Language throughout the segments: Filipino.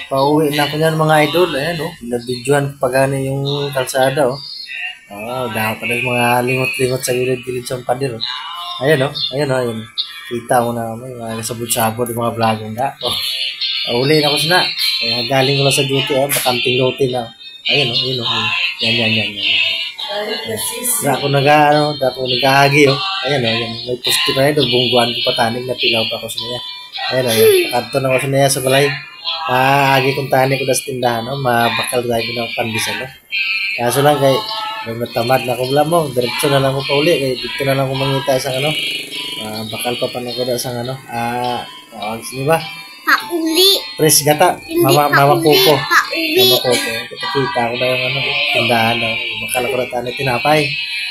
Pauwi na ako niyan mga idol. Ayan, oh. Nabidyohan pa gani yung kalsada, oh. Dahil pa rin mga lingot-lingot sa gilid-gilid sa pader, oh. Ayan, oh. Ayan, oh. Ayan. Kita mo na may mga sabot-sabot yung mga vlogger na. Uli na ko sina. Kaya galing ko lang sa duty, oh. Bakanting lote na. Ayan, oh. Ayan, oh. Ayan. Yan. Ako nag-ahagi, oh. Ayan, oh. Ayan. May pusti pa yun, oh. Bungguan ko patanig na pilaw pa ko sa niya. Ayan, oh. Ayan. Kanto na ko sa niya sa balay. Agi kong tani ko na sa tindahan, no? Mabakal tayo ko ng pandisan, no? Kaso lang kay natamad na ko wala mo, diretso na lang ko pa uli, kay dito na lang ko mangita sa ano, bakal pa pa na ko na sa ano, sino ba? Pauli. Pres gata, Hindi mama pauli, koko. pauli. Mama koko, kita ko na yung ano, tindahan, no? Bakal ko na tani tinapay.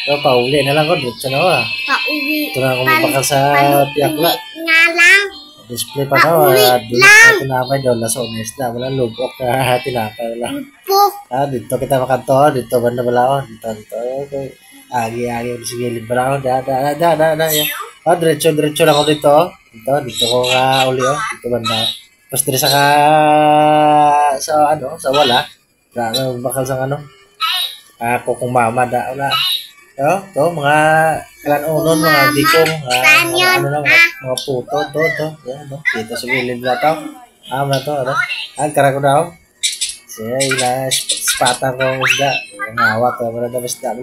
So, pauli na lang ko, diretso na ko, Pauli. Ito na ako mabakal sa piyakla. Nga lang. Display pa no, tinapay doon na sa umisda, wala lubok na tinapay wala. Po. Dito kita makanto, dito banda balaon, dito. Okay. Agi sige librao, da. Yan. Diretso lang ako dito. Dito ko nga uli dito banda. Tapos dire sa wala. Bakal sa ano. Ako kung mama da wala. Mga kalan-unon, mga bikong, mga puto, yan, no? Dito sa gilid na to. Na to, ano? Kara ko daw. Siya, spata ko isda. Ang awat, wala na isda.